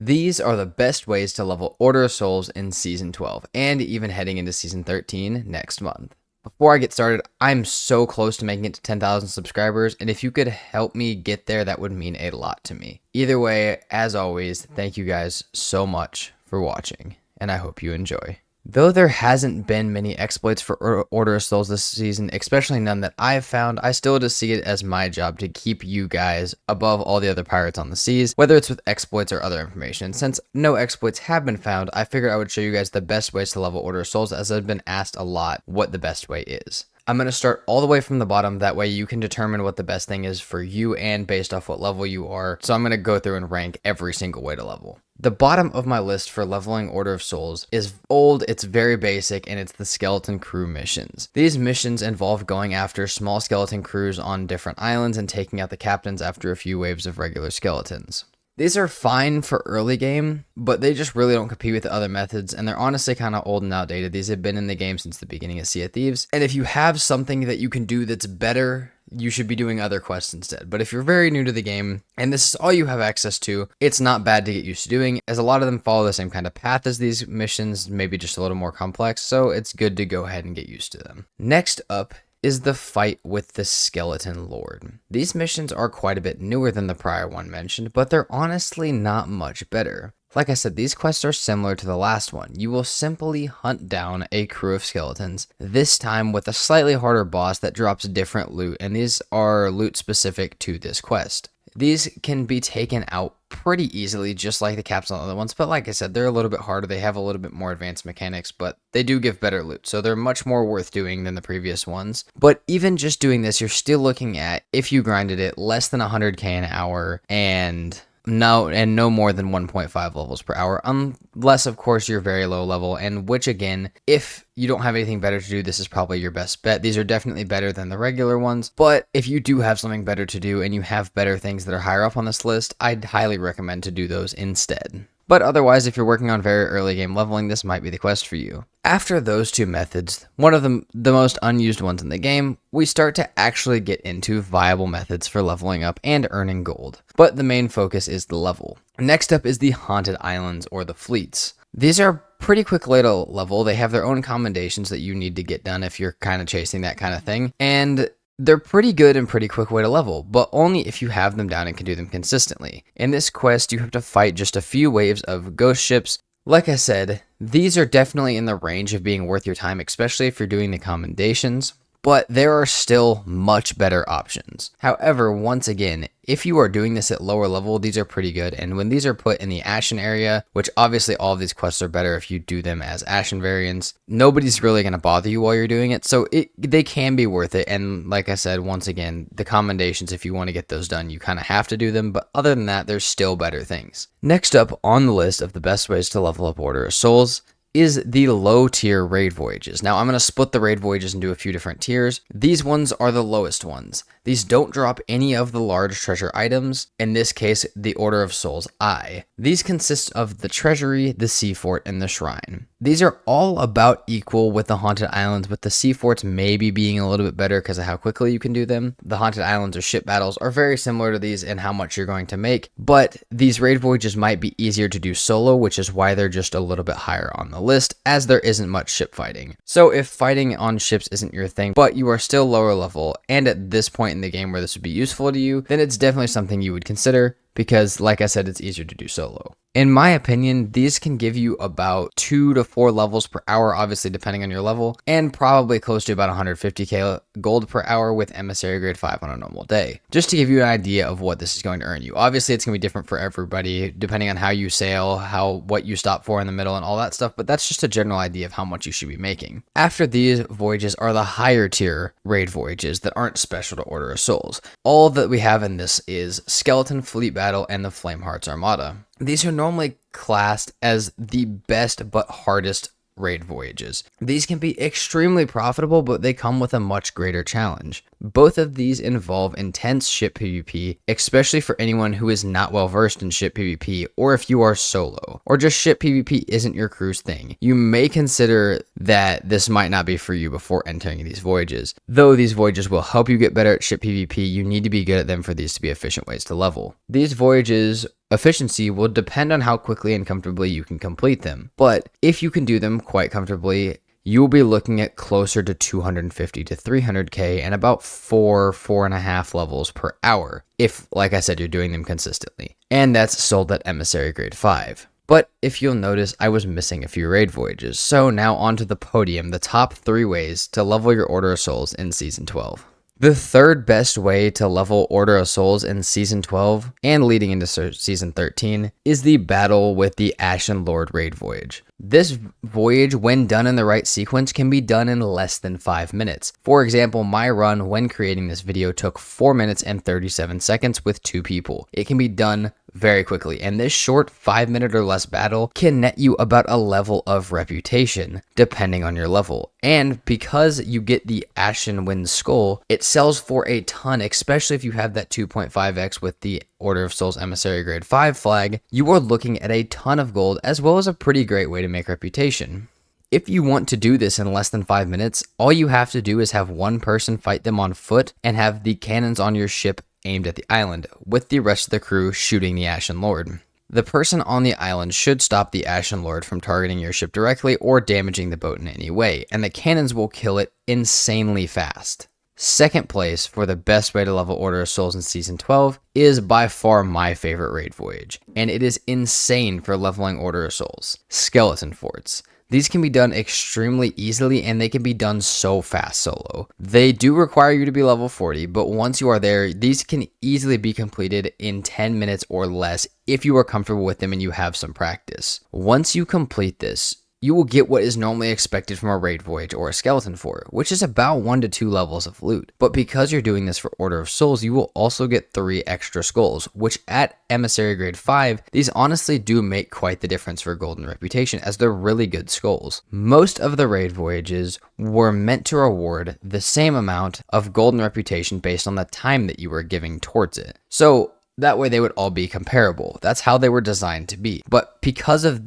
These are the best ways to level Order of Souls in Season 12, and even heading into Season 13 next month. Before I get started, I'm so close to making it to 10,000 subscribers, and if you could help me get there, that would mean a lot to me. Either way, as always, thank you guys so much for watching, and I hope you enjoy. Though there hasn't been many exploits for Order of Souls this season, especially none that I've found, I still just see it as my job to keep you guys above all the other pirates on the seas, whether it's with exploits or other information. Since no exploits have been found, I figured I would show you guys the best ways to level Order of Souls, as I've been asked a lot what the best way is. I'm going to start all the way from the bottom, that way you can determine what the best thing is for you and based off what level you are. So I'm going to go through and rank every single way to level. The bottom of my list for leveling Order of Souls is old, it's very basic, and it's the skeleton crew missions. These missions involve going after small skeleton crews on different islands and taking out the captains after a few waves of regular skeletons. These are fine for early game, but they just really don't compete with the other methods, and they're honestly kind of old and outdated. These have been in the game since the beginning of Sea of Thieves, and if you have something that you can do that's better, you should be doing other quests instead. But if you're very new to the game, and this is all you have access to, it's not bad to get used to doing, as a lot of them follow the same kind of path as these missions, maybe just a little more complex, so it's good to go ahead and get used to them. Next up is the fight with the Skeleton Lord. These missions are quite a bit newer than the prior one mentioned, but they're honestly not much better. Like I said, these quests are similar to the last one. You will simply hunt down a crew of skeletons, this time with a slightly harder boss that drops different loot, and these are loot specific to this quest. These can be taken out pretty easily, just like the caps on the other ones, but like I said, they're a little bit harder. They have a little bit more advanced mechanics, but they do give better loot, so they're much more worth doing than the previous ones. But even just doing this, you're still looking at, if you grinded it, less than 100k an hour, and no more than 1.5 levels per hour, unless of course you're very low level, and which again, if you don't have anything better to do, this is probably your best bet. These are definitely better than the regular ones, but if you do have something better to do and you have better things that are higher up on this list, I'd highly recommend to do those instead. But otherwise, if you're working on very early game leveling, this might be the quest for you. After those two methods, one of the most unused ones in the game, we start to actually get into viable methods for leveling up and earning gold. But the main focus is the level. Next up is the Haunted Islands, or the fleets. These are pretty quick way to level. They have their own commendations that you need to get done if you're kind of chasing that kind of thing. And they're pretty good and pretty quick way to level, but only if you have them down and can do them consistently. In this quest, you have to fight just a few waves of ghost ships. Like I said, these are definitely in the range of being worth your time, especially if you're doing the commendations, but there are still much better options. However, once again, if you are doing this at lower level, these are pretty good, and when these are put in the Ashen area, which obviously all of these quests are better if you do them as Ashen variants, nobody's really going to bother you while you're doing it, so they can be worth it. And like I said, once again, the commendations, if you want to get those done, you kind of have to do them, but other than that, there's still better things. Next up on the list of the best ways to level up Order of Souls is the low tier raid voyages. Now I'm going to split the raid voyages into a few different tiers. These ones are the lowest ones. These don't drop any of the large treasure items, in this case the Order of Souls Eye. These consist of the treasury, the sea fort, and the shrine. These are all about equal with the Haunted Islands, with the sea forts maybe being a little bit better because of how quickly you can do them. The Haunted Islands or ship battles are very similar to these in how much you're going to make, but these raid voyages might be easier to do solo, which is why they're just a little bit higher on the list, as there isn't much ship fighting. So if fighting on ships isn't your thing, but you are still lower level, and at this point in the game where this would be useful to you, then it's definitely something you would consider, because like I said, it's easier to do solo. In my opinion, these can give you about 2 to 4 levels per hour, obviously depending on your level, and probably close to about 150k gold per hour with Emissary Grade 5 on a normal day. Just to give you an idea of what this is going to earn you. Obviously, it's going to be different for everybody, depending on how you sail, what you stop for in the middle, and all that stuff, but that's just a general idea of how much you should be making. After these voyages are the higher tier raid voyages that aren't special to Order of Souls. All that we have in this is Skeleton Fleet Battle and the Flameheart's Armada. These are normally classed as the best but hardest raid voyages. These can be extremely profitable, but they come with a much greater challenge. Both of these involve intense ship PvP, especially for anyone who is not well versed in ship PvP, or if you are solo, or just ship PvP isn't your crew's thing. You may consider that this might not be for you before entering these voyages. Though these voyages will help you get better at ship PvP, you need to be good at them for these to be efficient ways to level. These voyages efficiency will depend on how quickly and comfortably you can complete them. But if you can do them quite comfortably, you will be looking at closer to 250 to 300k and about 4.5 levels per hour if, like I said, you're doing them consistently. And that's sold at Emissary Grade 5. But if you'll notice, I was missing a few raid voyages. So now onto the podium, the top 3 ways to level your Order of Souls in Season 12. The third best way to level Order of Souls in Season 12 and leading into Season 13 is the Battle with the Ashen Lord raid voyage. This voyage, when done in the right sequence, can be done in less than 5 minutes. For example, my run when creating this video took 4 minutes and 37 seconds with 2 people. It can be done very quickly, and this short 5-minute or less battle can net you about a level of reputation, depending on your level. And because you get the Ashen Wind Skull, it sells for a ton, especially if you have that 2.5x with the Order of Souls Emissary Grade 5 flag. You are looking at a ton of gold, as well as a pretty great way to make reputation. If you want to do this in less than 5 minutes, all you have to do is have one person fight them on foot and have the cannons on your ship aimed at the island, with the rest of the crew shooting the Ashen Lord. The person on the island should stop the Ashen Lord from targeting your ship directly or damaging the boat in any way, and the cannons will kill it insanely fast. Second place for the best way to level Order of Souls in Season 12 is by far my favorite raid voyage, and it is insane for leveling Order of Souls: Skeleton Forts. These can be done extremely easily, and they can be done so fast solo. They do require you to be level 40, but once you are there, these can easily be completed in 10 minutes or less if you are comfortable with them and you have some practice. Once you complete this, you will get what is normally expected from a raid voyage or a skeleton fort, which is about 1 to 2 levels of loot. But because you're doing this for Order of Souls, you will also get 3 extra skulls, which at Emissary Grade 5, these honestly do make quite the difference for golden reputation, as they're really good skulls. Most of the raid voyages were meant to reward the same amount of golden reputation based on the time that you were giving towards it. So that way they would all be comparable. That's how they were designed to be. But because of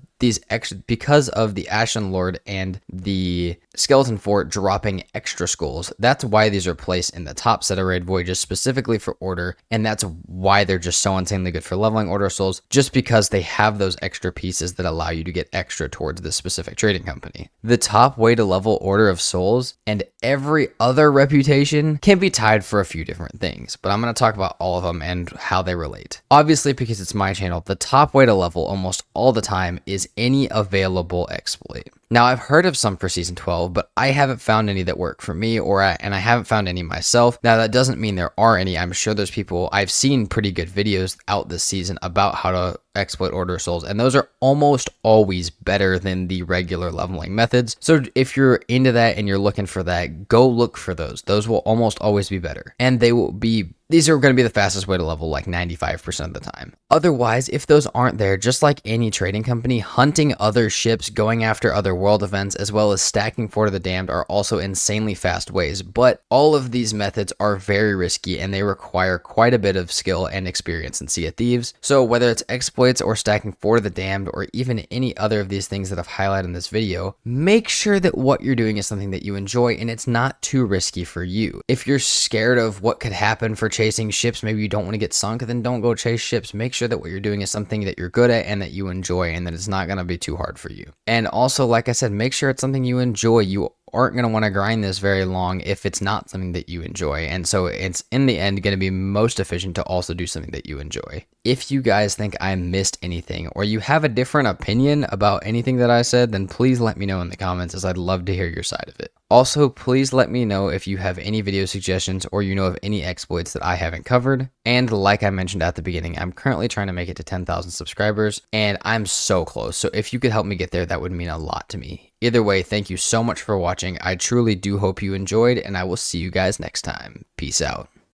the Ashen Lord and the Skeleton Fort dropping extra skulls, that's why these are placed in the top set of raid voyages specifically for Order, and that's why they're just so insanely good for leveling Order of Souls, just because they have those extra pieces that allow you to get extra towards this specific trading company. The top way to level Order of Souls and every other reputation can be tied for a few different things, but I'm going to talk about all of them and how they relate. Obviously, because it's my channel, the top way to level almost all the time is any available exploit. Now, I've heard of some for Season 12, but I haven't found any that work for me, and I haven't found any myself. Now, that doesn't mean there are any. I'm sure there's people, I've seen pretty good videos out this season about how to exploit Order of Souls, and those are almost always better than the regular leveling methods. So if you're into that and you're looking for that, go look for those. Those will almost always be better, and these are going to be the fastest way to level, like 95% of the time. Otherwise, if those aren't there, just like any trading company, hunting other ships, going after other world events, as well as stacking Fort of the Damned are also insanely fast ways. But all of these methods are very risky, and they require quite a bit of skill and experience in Sea of Thieves. So whether it's exploits or stacking Fort of the Damned, or even any other of these things that I've highlighted in this video, make sure that what you're doing is something that you enjoy and it's not too risky for you. If you're scared of what could happen for chasing ships, maybe you don't want to get sunk, then don't go chase ships. Make sure that what you're doing is something that you're good at and that you enjoy, and that it's not going to be too hard for you. And also, like I said, make sure it's something you enjoy. You aren't going to want to grind this very long if it's not something that you enjoy, and so it's in the end going to be most efficient to also do something that you enjoy. If you guys think I missed anything, or you have a different opinion about anything that I said, then please let me know in the comments, as I'd love to hear your side of it. Also, please let me know if you have any video suggestions or you know of any exploits that I haven't covered. And like I mentioned at the beginning, I'm currently trying to make it to 10,000 subscribers, and I'm so close. So if you could help me get there, that would mean a lot to me. Either way, thank you so much for watching. I truly do hope you enjoyed, and I will see you guys next time. Peace out.